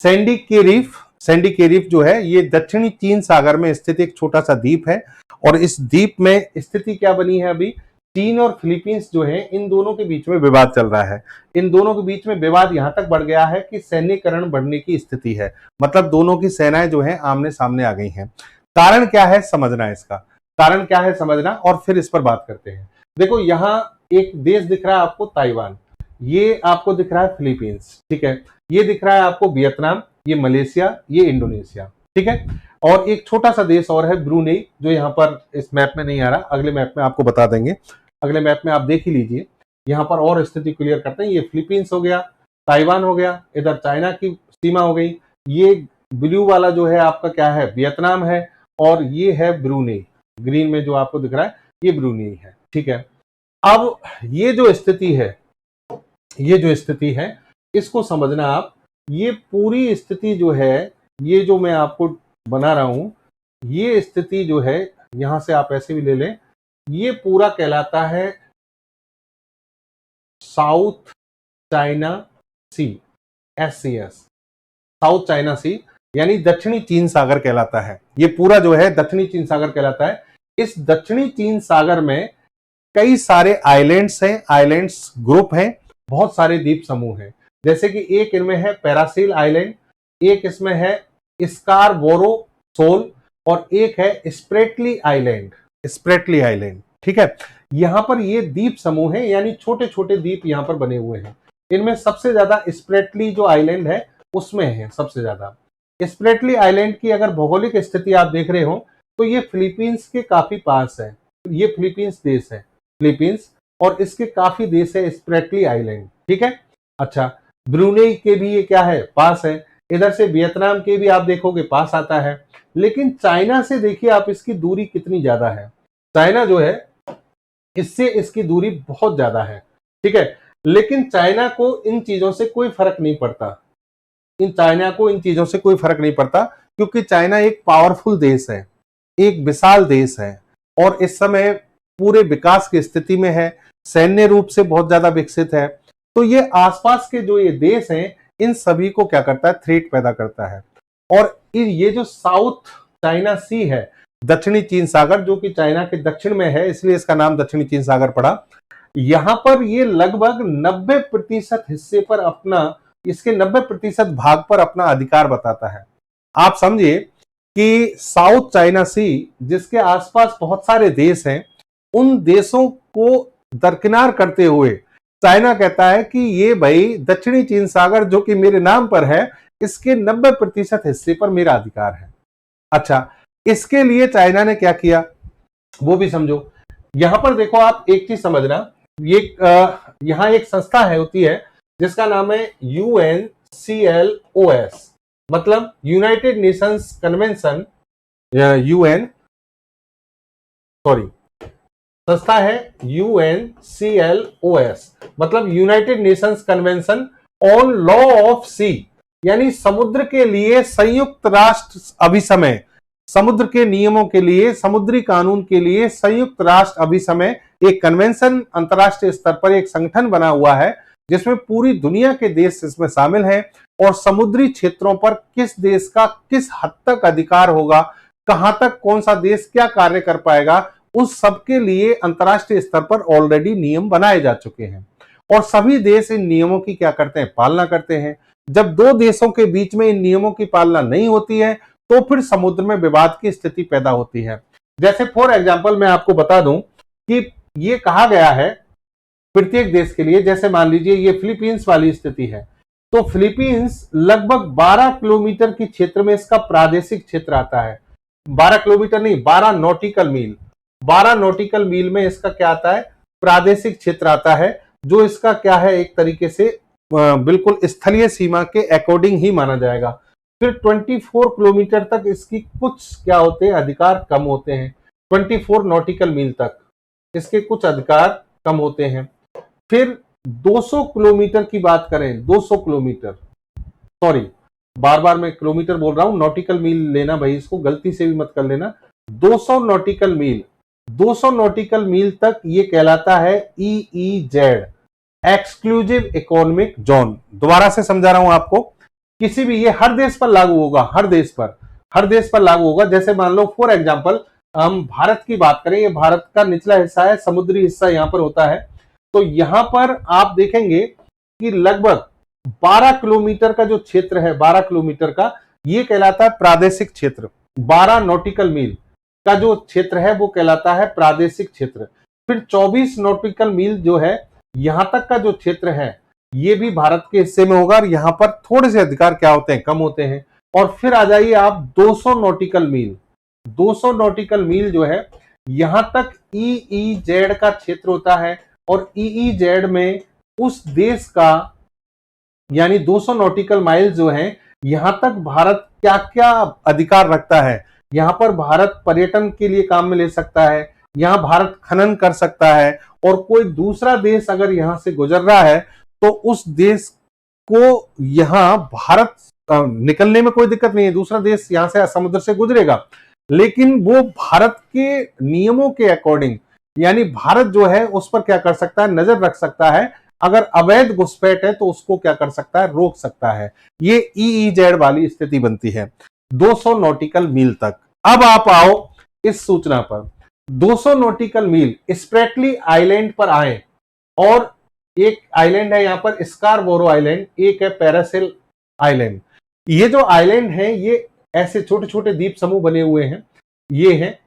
Sandy के reef जो है ये दक्षिणी चीन सागर में स्थित एक छोटा सा द्वीप है। और इस द्वीप में स्थिति क्या बनी है, अभी चीन और फिलीपींस जो है इन दोनों के बीच में विवाद चल रहा है। इन दोनों के बीच में विवाद यहां तक बढ़ गया है कि सैन्यकरण बढ़ने की स्थिति है, मतलब दोनों की सेनाएं जो है आमने सामने आ गई हैं। कारण क्या है समझना, इसका कारण क्या है समझना और फिर इस पर बात करते हैं। देखो यहाँ एक देश दिख रहा है आपको ताइवान, ये आपको दिख रहा है फिलीपींस, ठीक है, ये दिख रहा है आपको वियतनाम, ये मलेशिया, ये इंडोनेशिया, ठीक है। और एक छोटा सा देश और है ब्रूनेई, जो यहाँ पर इस मैप में नहीं आ रहा, अगले मैप में आपको बता देंगे, अगले मैप में आप देख ही लीजिए। यहाँ पर और स्थिति क्लियर करते हैं। ये फिलीपींस हो गया, ताइवान हो गया, इधर चाइना की सीमा हो गई, ये ब्लू वाला जो है आपका क्या है वियतनाम है, और ये है ब्रूनेई, ग्रीन में जो आपको दिख रहा है ये ब्रूनेई है, ठीक है। अब ये जो स्थिति है इसको समझना आप, ये पूरी स्थिति जो है, ये जो मैं आपको बना रहा हूं, ये स्थिति जो है यहां से आप ऐसे भी ले लें, ये पूरा कहलाता है साउथ चाइना सी, SCS, साउथ चाइना सी, यानी दक्षिणी चीन सागर कहलाता है। ये पूरा जो है दक्षिणी चीन सागर कहलाता है। इस दक्षिणी चीन सागर में कई सारे आइलैंड्स हैं, आइलैंड्स ग्रुप हैं, बहुत सारे द्वीप समूह हैं। जैसे कि एक इनमें है पैरासील आइलैंड, एक इसमें है स्कारबोरो सोल, और एक है स्प्रेटली आइलैंड, ठीक है। यहां पर ये द्वीप समूह है, यानी छोटे छोटे द्वीप यहां पर बने हुए हैं। इनमें सबसे ज्यादा स्प्रेटली जो आइलैंड है उसमें है सबसे ज्यादा। स्प्रेटली आइलैंड की अगर भौगोलिक स्थिति आप देख रहे हो तो ये फिलीपींस के काफी पास है, ये फिलीपींस देश है, फिलीपींस, और इसके काफी देश है स्प्रेटली आइलैंड, ठीक है। अच्छा, ब्रूनेई के भी ये क्या है पास है, इधर से वियतनाम के भी आप देखोगे पास आता है। लेकिन चाइना से देखिए आप इसकी दूरी कितनी ज्यादा है, चाइना जो है इससे इसकी दूरी बहुत ज्यादा है, ठीक है। लेकिन चाइना को इन चीजों से कोई फर्क नहीं पड़ता, क्योंकि चाइना एक पावरफुल देश है, एक विशाल देश है, और इस समय पूरे विकास की स्थिति में है, सैन्य रूप से बहुत ज्यादा विकसित है। तो ये आसपास के जो ये देश हैं इन सभी को क्या करता है, थ्रेट पैदा करता है। और ये जो साउथ चाइना सी है, दक्षिणी चीन सागर, जो कि चाइना के दक्षिण में है, इसलिए इसका नाम दक्षिणी चीन सागर पड़ा। यहां पर ये लगभग 90% हिस्से पर अपना, इसके 90% भाग पर अपना अधिकार बताता है। आप समझिए कि साउथ चाइना सी, जिसके आसपास बहुत सारे देश हैं, उन देशों को दरकिनार करते हुए चाइना कहता है कि ये भाई दक्षिणी चीन सागर जो कि मेरे नाम पर है, इसके 90% हिस्से पर मेरा अधिकार है। अच्छा, इसके लिए चाइना ने क्या किया वो भी समझो। यहां पर देखो आप एक चीज समझना, ये यहां एक संस्था है होती है जिसका नाम है UNCLOS, मतलब यूनाइटेड नेशंस कन्वेंशन, संस्था है UNCLOS, मतलब United Nations convention on law of sea, यानी समुद्र के लिए संयुक्त राष्ट्र अभिसमय, समुद्र के नियमों के लिए, समुद्री कानून के लिए संयुक्त राष्ट्र अभिसमय, एक कन्वेंशन, अंतरराष्ट्रीय स्तर पर एक संगठन बना हुआ है जिसमें पूरी दुनिया के देश इसमें शामिल हैं, और समुद्री क्षेत्रों पर किस देश का किस हद तक अधिकार होगा, कहां तक कौन सा देश क्या कार्य कर पाएगा, उस सब के लिए अंतरराष्ट्रीय स्तर पर ऑलरेडी नियम बनाए जा चुके हैं, और सभी देश इन नियमों की क्या करते हैं, पालना करते हैं। जब दो देशों के बीच में इन नियमों की पालना नहीं होती है तो फिर समुद्र में विवाद की स्थिति पैदा होती है। जैसे फॉर एग्जांपल मैं आपको बता दूं कि ये कहा गया है प्रत्येक देश के लिए, जैसे मान लीजिए ये फिलीपींस वाली स्थिति है, तो फिलीपींस लगभग 12 किलोमीटर की क्षेत्र में इसका प्रादेशिक क्षेत्र आता है। 12 किलोमीटर नहीं, 12 नॉटिकल मील, 12 नॉटिकल मील में इसका क्या आता है, प्रादेशिक क्षेत्र आता है, जो इसका क्या है एक तरीके से बिल्कुल स्थलीय सीमा के अकॉर्डिंग ही माना जाएगा। फिर 24 किलोमीटर तक इसकी कुछ क्या होते हैं, अधिकार कम होते हैं, 24 नॉटिकल मील तक इसके कुछ अधिकार कम होते हैं। फिर 200 किलोमीटर की बात करें, 200 किलोमीटर, सॉरी बार बार मैं किलोमीटर बोल रहा हूं, नॉटिकल मील लेना भाई, इसको गलती से भी मत कर लेना। 200 नॉटिकल मील, 200 नॉटिकल मील तक ये कहलाता है EEZ, एक्सक्लूसिव इकोनॉमिक जोन। दोबारा से समझा रहा हूं आपको, किसी भी, ये हर देश पर लागू होगा, हर देश पर लागू होगा। जैसे मान लो फॉर एग्जांपल हम भारत की बात करें, ये भारत का निचला हिस्सा है, समुद्री हिस्सा यहाँ पर होता है। तो यहाँ पर आप देखेंगे कि लगभग 12 किलोमीटर का जो क्षेत्र है, 12 किलोमीटर का, ये कहलाता है प्रादेशिक क्षेत्र। 12 नॉटिकल मील का जो क्षेत्र है वो कहलाता है प्रादेशिक क्षेत्र। फिर 24 नॉटिकल मील जो है यहां तक का जो क्षेत्र है ये भी भारत के हिस्से में होगा, और यहां पर थोड़े से अधिकार क्या होते हैं, कम होते हैं। और फिर आ जाइए आप 200 नॉटिकल मील, 200 नॉटिकल मील जो है यहां तक ईईजेड का क्षेत्र होता है, और ईईजेड में उस देश का यानी 200 नॉटिकल माइल जो है यहां तक भारत क्या क्या अधिकार रखता है। यहां पर भारत पर्यटन के लिए काम में ले सकता है, यहां भारत खनन कर सकता है, और कोई दूसरा देश अगर यहां से गुजर रहा है तो उस देश को यहां भारत निकलने में कोई दिक्कत नहीं है। दूसरा देश यहां से समुद्र से गुजरेगा, लेकिन वो भारत के नियमों के अकॉर्डिंग, यानी भारत जो है उस पर क्या कर सकता है, नजर रख सकता है। अगर अवैध घुसपैठ है तो उसको क्या कर सकता है, रोक सकता है। ये ईईजेड वाली स्थिति बनती है 200 नॉटिकल मील तक। अब आप आओ इस सूचना पर, 200 नॉटिकल मील स्प्रेटली आइलैंड पर आए, और एक आइलैंड है यहां पर स्कारबोरो आइलैंड, एक है पैरासेल आइलैंड। ये जो आइलैंड है ये ऐसे छोटे छोटे द्वीप समूह बने हुए हैं। ये है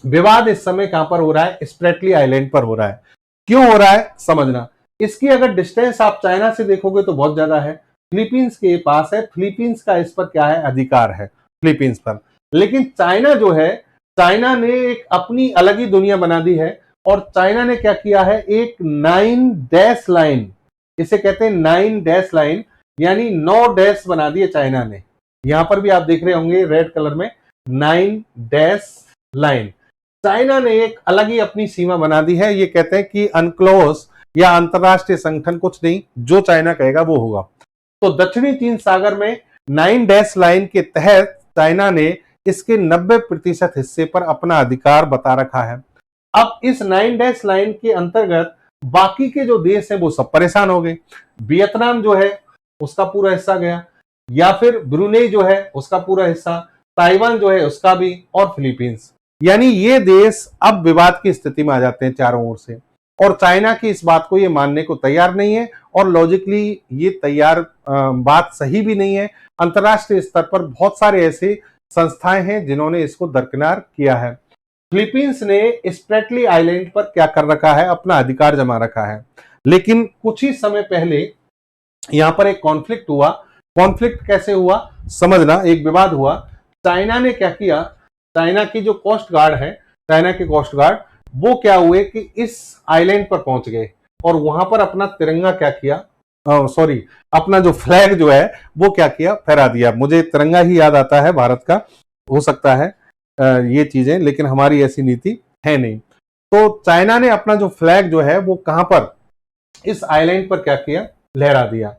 विवाद इस समय कहां पर हो रहा है, स्प्रेटली आइलैंड पर हो रहा है। क्यों हो रहा है समझना, इसकी अगर डिस्टेंस आप चाइना से देखोगे तो बहुत ज्यादा है, फिलीपींस के पास है, फिलीपींस का इस पर क्या है, अधिकार है फिलीपींस पर। लेकिन चाइना जो है, चाइना ने एक अपनी अलग ही दुनिया बना दी है, और चाइना ने क्या किया है, एक 9 डैश लाइन, इसे कहते हैं 9 डैश लाइन, यानी 9 डैश बना दिए चाइना ने। यहां पर भी आप देख रहे होंगे रेड कलर में 9 डैश लाइन। चाइना ने एक अलग ही अपनी सीमा बना दी है। ये कहते हैं कि अनक्लोज या अंतरराष्ट्रीय संगठन कुछ नहीं, जो चाइना कहेगा वो होगा। तो दक्षिणी चीन सागर में 9 डैश लाइन के तहत चाइना ने इसके 90% हिस्से पर अपना अधिकार बता रखा है। अब इस 9 डैश लाइन के अंतर्गत बाकी के जो देश हैं वो सब परेशान हो गए। वियतनाम जो है उसका पूरा हिस्सा गया, या फिर ब्रुनेई जो है उसका पूरा हिस्सा, ताइवान जो है उसका भी, और फिलीपींस। यानी ये देश अब विवाद की स्थिति में आ जाते हैं चारों ओर से, और चाइना की इस बात को ये मानने को तैयार नहीं है, और लॉजिकली ये बात सही भी नहीं है। अंतरराष्ट्रीय स्तर पर बहुत सारे ऐसे संस्थाएं हैं जिन्होंने इसको दरकिनार किया है। फिलीपींस ने स्प्रेटली आइलैंड पर क्या कर रखा है, अपना अधिकार जमा रखा है। लेकिन कुछ ही समय पहले यहां पर एक कॉन्फ्लिक्ट हुआ। कॉन्फ्लिक्ट कैसे हुआ समझना, एक विवाद हुआ। चाइना ने क्या किया, चाइना की जो कोस्ट गार्ड है, चाइना के कोस्ट गार्ड, वो क्या हुए कि इस आइलैंड पर पहुंच गए, और वहां पर अपना तिरंगा क्या किया, अपना जो फ्लैग जो है वो क्या किया, फहरा दिया। मुझे तिरंगा ही याद आता है भारत का, हो सकता है ये चीजें, लेकिन हमारी ऐसी नीति है नहीं। तो चाइना ने अपना जो फ्लैग जो है वो कहां पर, इस आइलैंड पर क्या किया, लहरा दिया।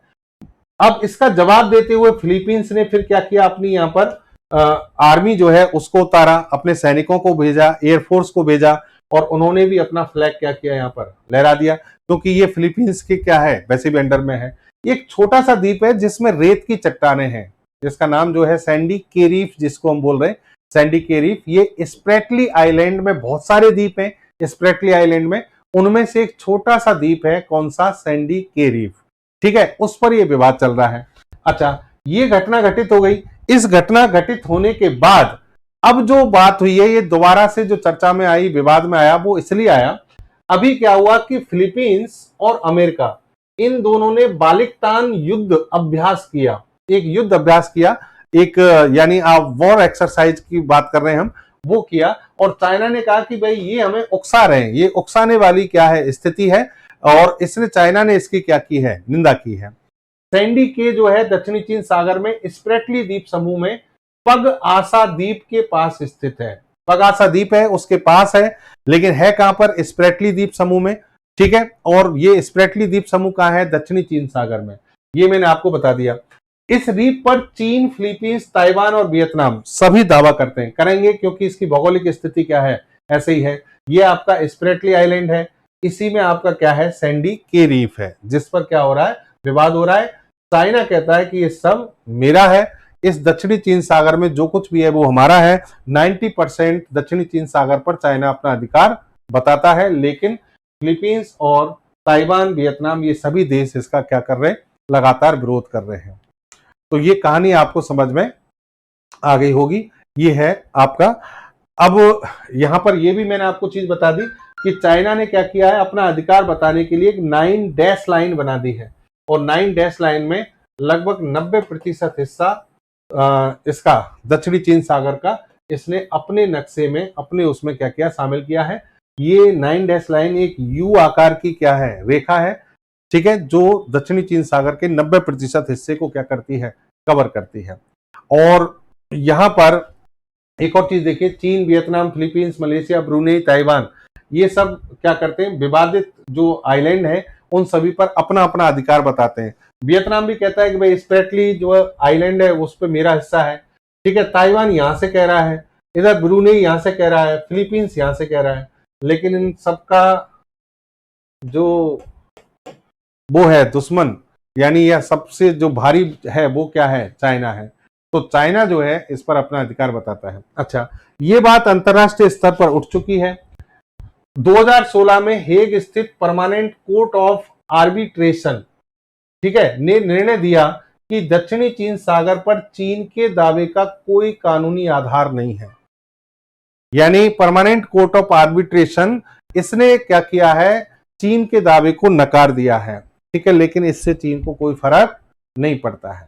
अब इसका जवाब देते हुए फिलीपींस ने फिर क्या किया, अपनी यहां पर आर्मी जो है उसको उतारा, अपने सैनिकों को भेजा, एयरफोर्स को भेजा, और उन्होंने भी अपना फ्लैग क्या किया, यहां पर लहरा दिया। क्योंकि ये फिलीपींस के क्या है, वैसे भी अंडर में है। एक छोटा सा द्वीप है जिसमें रेत की चट्टाने हैं, जिसका नाम जो है सैंडी के रीफ, जिसको हम बोल रहे हैं सैंडी के रीफ। ये स्प्रेटली आइलैंड में बहुत सारे द्वीप हैं, स्प्रेटली आइलैंड में उनमें से एक छोटा सा द्वीप है, कौन सा, सैंडी के रीफ। ठीक है, उस पर यह विवाद चल रहा है। अच्छा, ये घटना घटित हो गई। इस घटना घटित होने के बाद अब जो बात हुई है, ये दोबारा से जो चर्चा में आई, विवाद में आया, वो इसलिए आया, अभी क्या हुआ कि फिलीपींस और अमेरिका, इन दोनों ने बालिकतान युद्ध अभ्यास किया, एक युद्ध अभ्यास किया, एक यानी आप वॉर एक्सरसाइज की बात कर रहे हैं हम, वो किया। और चाइना ने कहा कि भाई ये हमें उकसा रहे हैं, ये उकसाने वाली क्या है, स्थिति है, और इसने, चाइना ने इसकी क्या की है, निंदा की है। सैंडी के जो है दक्षिणी चीन सागर में स्प्रेटली द्वीप समूह में पग आसा द्वीप के पास स्थित है। पग आसा द्वीप है उसके पास है, लेकिन है कहां पर, स्प्रेटली द्वीप समूह में। ठीक है, और ये स्प्रेटली द्वीप समूह कहां है, दक्षिणी चीन सागर में। ये मैंने आपको बता दिया। इस द्वीप पर चीन, फिलीपींस, ताइवान और वियतनाम सभी दावा करते हैं, करेंगे, क्योंकि इसकी भौगोलिक स्थिति क्या है, ऐसे ही है। ये आपका स्प्रेटली आइलैंड है, इसी में आपका क्या है, सैंडी के रीफ है, जिस पर क्या हो रहा है, विवाद हो रहा है। चाइना कहता है कि ये सब मेरा है, इस दक्षिणी चीन सागर में जो कुछ भी है वो हमारा है। 90% दक्षिणी चीन सागर पर चाइना अपना अधिकार बताता है, लेकिन फिलीपींस और ताइवान, वियतनाम, ये सभी देश इसका क्या कर रहे हैं, लगातार विरोध कर रहे हैं। तो ये कहानी आपको समझ में आ गई होगी। ये है आपका। अब यहां पर ये भी मैंने आपको चीज बता दी कि चाइना ने क्या किया है, अपना अधिकार बताने के लिए एक 9 डैश लाइन बना दी है, और 9 डैश लाइन में लगभग 90% हिस्सा इसका दक्षिणी चीन सागर का इसने अपने नक्शे में, अपने उसमें क्या किया, शामिल किया है। ये 9 डैश लाइन एक यू आकार की क्या है, रेखा है, ठीक है, जो दक्षिणी चीन सागर के 90% हिस्से को क्या करती है, कवर करती है। और यहां पर एक और चीज देखिए, चीन, Vietnam, Philippines, Malaysia, Brunei, Taiwan, ये सब क्या करते हैं, विवादित जो आइलैंड है उन सभी पर अपना अपना अधिकार बताते हैं। वियतनाम भी कहता है कि भाई स्पेटली जो आइलैंड है उस पर मेरा हिस्सा है, ठीक है। ताइवान यहां से कह रहा है, इधर ब्रुनेई यहां से कह रहा है, फिलीपींस यहां से कह रहा है, लेकिन इन सबका जो वो है दुश्मन, यानी यह सबसे जो भारी है वो क्या है, चाइना है। तो चाइना जो है इस पर अपना अधिकार बताता है। अच्छा, ये बात अंतरराष्ट्रीय स्तर पर उठ चुकी है। 2016 में हेग स्थित परमानेंट कोर्ट ऑफ आर्बिट्रेशन, ठीक है, ने निर्णय दिया कि दक्षिणी चीन सागर पर चीन के दावे का कोई कानूनी आधार नहीं है। यानी परमानेंट कोर्ट ऑफ आर्बिट्रेशन, इसने क्या किया है, चीन के दावे को नकार दिया है, ठीक है, लेकिन इससे चीन को कोई फर्क नहीं पड़ता है।